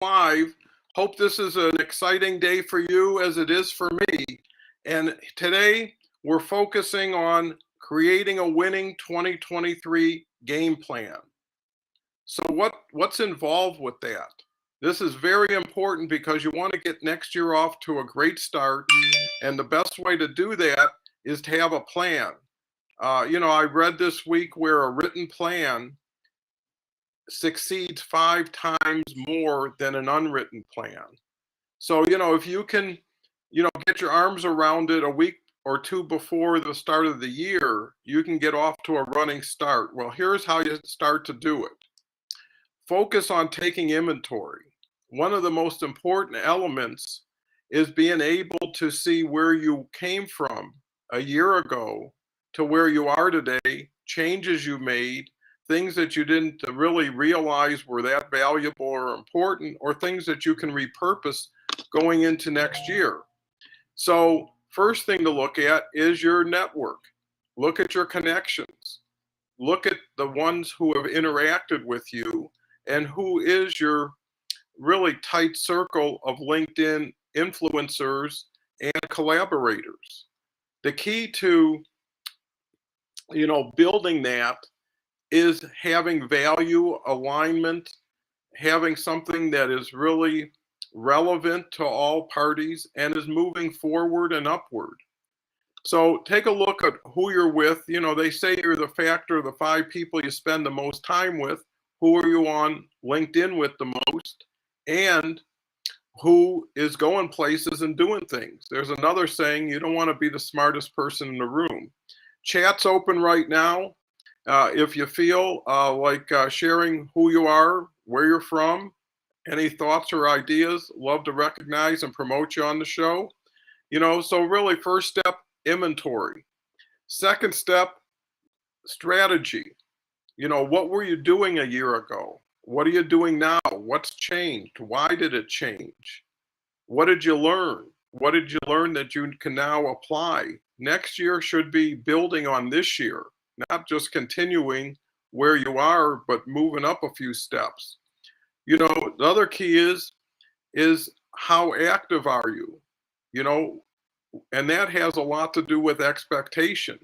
Live. Hope this is an exciting day for you as it is for me. And today we're focusing on creating a winning 2023 game plan. So what's involved with that? This is very important because you want to get next year off to a great start. And the best way to do that is to have a plan. I read this week where a written plan succeeds 5 times more than an unwritten plan. So, if you can, get your arms around it a week or two before the start of the year, you can get off to a running start. Well, here's how you start to do it. Focus on taking inventory. One of the most important elements is being able to see where you came from a year ago to where you are today, changes you made, things that you didn't really realize were that valuable or important, or things that you can repurpose going into next year. So, first thing to look at is your network. Look at your connections. Look at the ones who have interacted with you and who is your really tight circle of LinkedIn influencers and collaborators. The key to, building that is having value alignment, having something that is really relevant to all parties and is moving forward and upward. So take a look at who you're with. They say you're the factor of the 5 people you spend the most time with. Who are you on LinkedIn with the most? And who is going places and doing things? There's another saying, you don't want to be the smartest person in the room. Chat's open right now. If you feel like sharing who you are, where you're from, any thoughts or ideas, love to recognize and promote you on the show. So really, first step, inventory. Second step, strategy. What were you doing a year ago? What are you doing now? What's changed? Why did it change? What did you learn? What did you learn that you can now apply? Next year should be building on this year, not just continuing where you are, but moving up a few steps. The other key is how active are you? And that has a lot to do with expectation.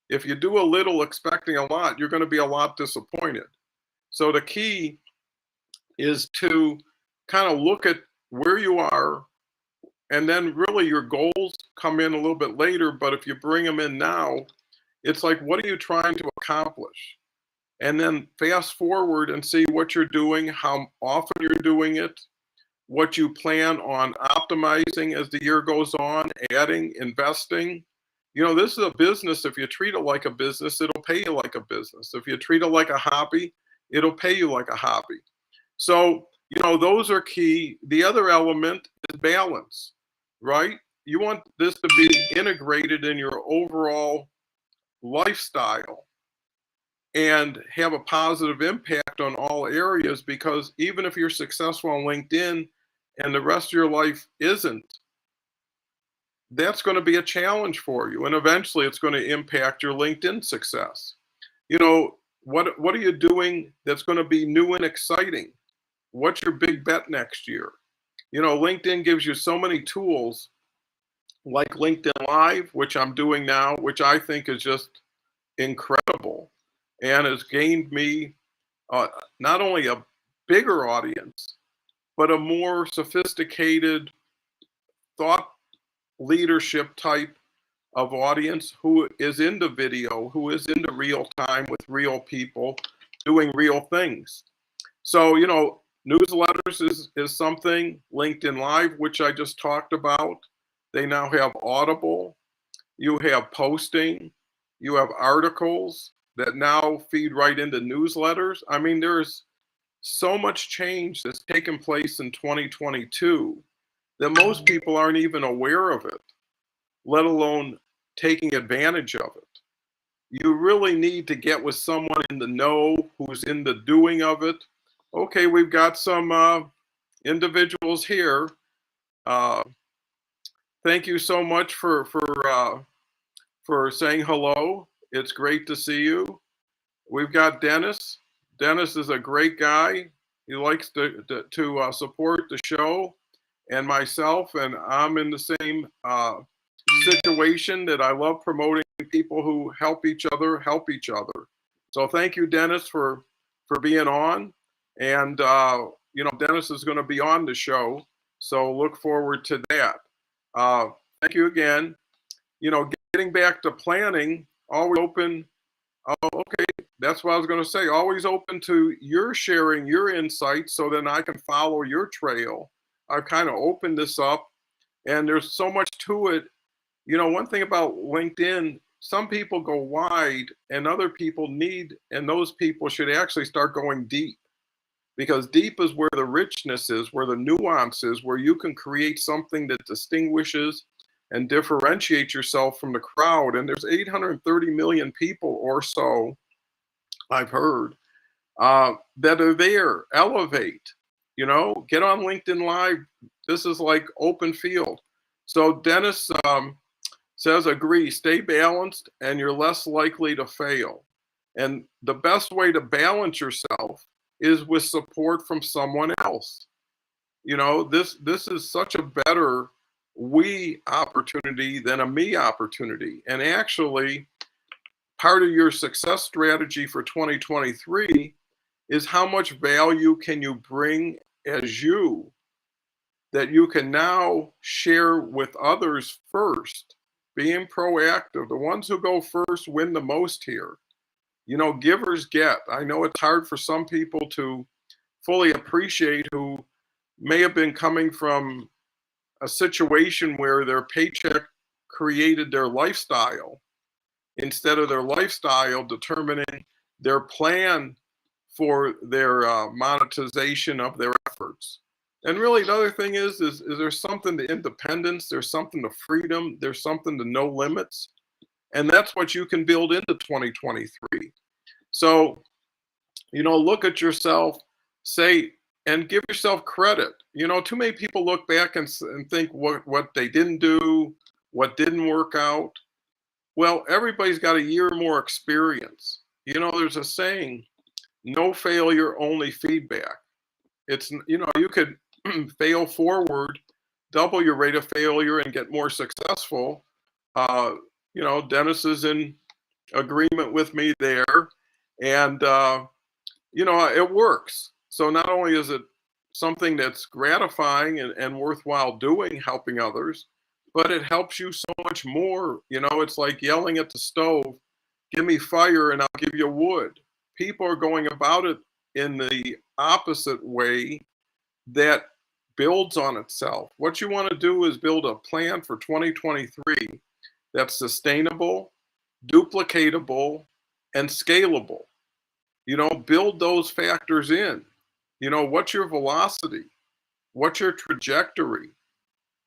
If you do a little expecting a lot, you're going to be a lot disappointed. So the key is to kind of look at where you are, and then really your goals come in a little bit later, but if you bring them in now, it's like, what are you trying to accomplish? And then fast forward and see what you're doing, how often you're doing it, what you plan on optimizing as the year goes on, adding, investing. This is a business. If you treat it like a business, it'll pay you like a business. If you treat it like a hobby, it'll pay you like a hobby. So, those are key. The other element is balance, right? You want this to be integrated in your overall lifestyle and have a positive impact on all areas, because even if you're successful on LinkedIn and the rest of your life isn't, that's going to be a challenge for you. And eventually it's going to impact your LinkedIn success. What are you doing that's going to be new and exciting? What's your big bet next year? LinkedIn gives you so many tools like LinkedIn Live, which I'm doing now, which I think is just incredible and has gained me not only a bigger audience, but a more sophisticated thought leadership type of audience who is into video, who is into real time with real people doing real things. So, newsletters is something. LinkedIn Live, which I just talked about. They now have Audible. You have posting. You have articles that now feed right into newsletters. I mean, there's so much change that's taken place in 2022 that most people aren't even aware of it, let alone taking advantage of it. You really need to get with someone in the know who's in the doing of it. Okay, we've got some individuals here. Thank you so much for saying hello. It's great to see you. We've got Dennis. Dennis is a great guy. He likes to support the show and myself, and I'm in the same situation that I love promoting people who help each other help each other. So thank you, Dennis, for being on. And Dennis is going to be on the show, so look forward to that. Thank you again. Getting back to planning, always open. Oh, okay, that's what I was going to say. Always open to your sharing your insights, so then I can follow your trail. I've kind of opened this up, and there's so much to it. One thing about LinkedIn, some people go wide and other people need, and those people should actually start going deep, because deep is where the richness is, where the nuance is, where you can create something that distinguishes and differentiate yourself from the crowd. And there's 830 million people or so, I've heard, that are there. Elevate, get on LinkedIn Live. This is like open field. So Dennis says, agree, stay balanced and you're less likely to fail. And the best way to balance yourself is with support from someone else. This is such a better we opportunity than a me opportunity. And actually, part of your success strategy for 2023 is how much value can you bring as you, that you can now share with others first. Being proactive. The ones who go first win the most here. Givers get. I know it's hard for some people to fully appreciate, who may have been coming from a situation where their paycheck created their lifestyle, instead of their lifestyle determining their plan for their monetization of their efforts. And really, the other thing is there's something to independence, there's something to freedom, there's something to no limits. And that's what you can build into 2023. So, look at yourself, say, and give yourself credit. Too many people look back and think what they didn't do, what didn't work out. Well, everybody's got a year more experience. There's a saying, no failure, only feedback. It's, you could fail forward, double your rate of failure and get more successful. Dennis is in agreement with me there. And, it works. So not only is it something that's gratifying and worthwhile doing, helping others, but it helps you so much more. It's like yelling at the stove, give me fire and I'll give you wood. People are going about it in the opposite way that builds on itself. What you want to do is build a plan for 2023 that's sustainable, duplicatable, and scalable. Build those factors in. What's your velocity? What's your trajectory?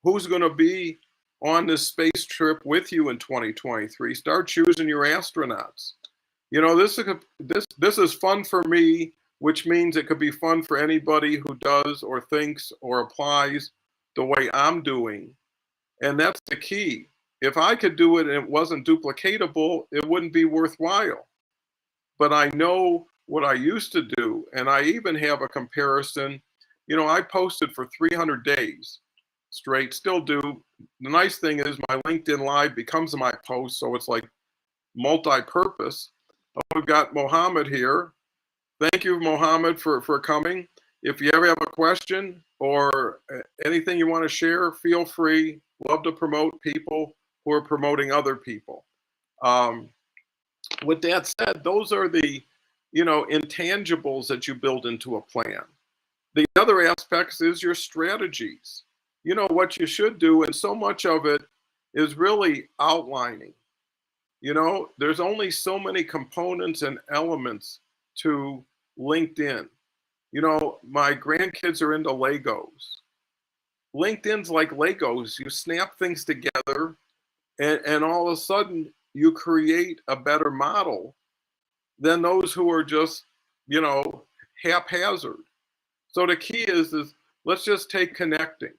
Who's going to be on this space trip with you in 2023? Start choosing your astronauts. This is fun for me, which means it could be fun for anybody who does or thinks or applies the way I'm doing. And that's the key. If I could do it and it wasn't duplicatable, it wouldn't be worthwhile. But I know what I used to do, and I even have a comparison. I posted for 300 days straight, still do. The nice thing is my LinkedIn Live becomes my post, so it's like multi-purpose. We've got Mohammed here. Thank you, Mohammed, for coming. If you ever have a question or anything you want to share, feel free. Love to promote people who are promoting other people. With that said, those are the intangibles that you build into a plan. The other aspects is your strategies. What you should do, and so much of it is really outlining. There's only so many components and elements to LinkedIn. My grandkids are into Legos. LinkedIn's like Legos. You snap things together, and all of a sudden you create a better model than those who are just, haphazard. So the key is let's just take connecting.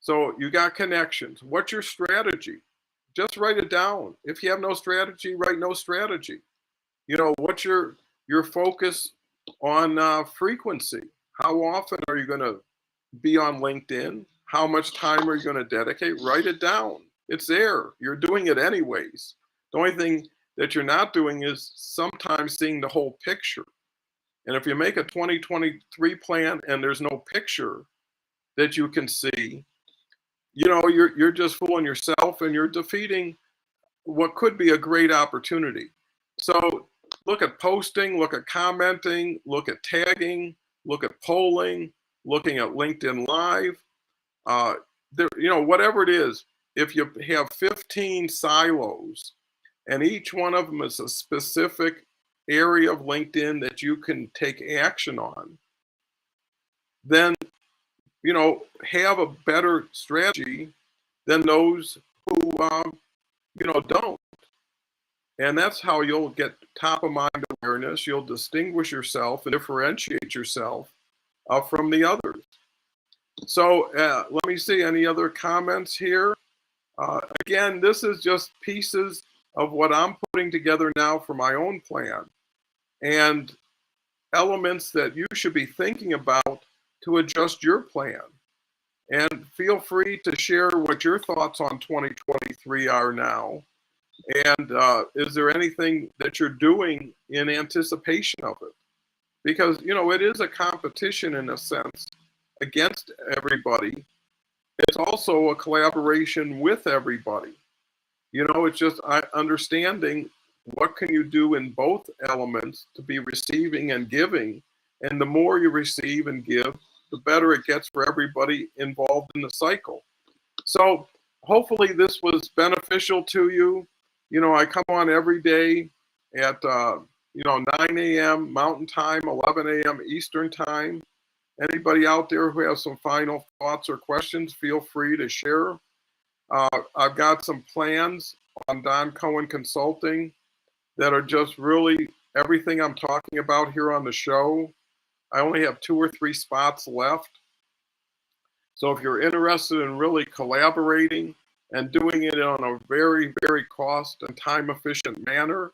So you got connections. What's your strategy? Just write it down. If you have no strategy, write no strategy. What's your focus on frequency? How often are you going to be on LinkedIn? How much time are you going to dedicate? Write it down. It's there. You're doing it anyways. The only thing that you're not doing is sometimes seeing the whole picture. And if you make a 2023 plan and there's no picture that you can see, you know, you're just fooling yourself and you're defeating what could be a great opportunity. So look at posting, look at commenting, look at tagging, look at polling, looking at LinkedIn Live. There, you know, whatever it is, if you have 15 silos and each one of them is a specific area of LinkedIn that you can take action on, then, you know, have a better strategy than those who, you know, don't. And that's how you'll get top of mind awareness. You'll distinguish yourself and differentiate yourself from the others. So let me see any other comments here. Again, this is just pieces of what I'm putting together now for my own plan and elements that you should be thinking about to adjust your plan. And feel free to share what your thoughts on 2023 are now. And is there anything that you're doing in anticipation of it? Because, you know, it is a competition in a sense against everybody. It's also a collaboration with everybody. You know, it's just understanding what can you do in both elements to be receiving and giving. And the more you receive and give, the better it gets for everybody involved in the cycle. So hopefully this was beneficial to you. You know, I come on every day at, you know, 9 a.m. Mountain Time, 11 a.m. Eastern Time. Anybody out there who has some final thoughts or questions, feel free to share. I've got some plans on Don Cohen Consulting that are just really everything I'm talking about here on the show. I only have 2 or 3 spots left. So if you're interested in really collaborating and doing it on a very, very cost and time efficient manner,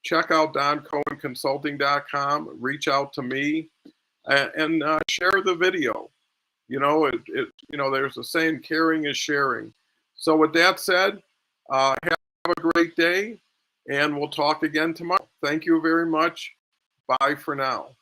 check out doncohenconsulting.com, reach out to me and share the video. You know, you know, there's a saying, caring is sharing. So with that said, have a great day and we'll talk again tomorrow. Thank you very much. Bye for now.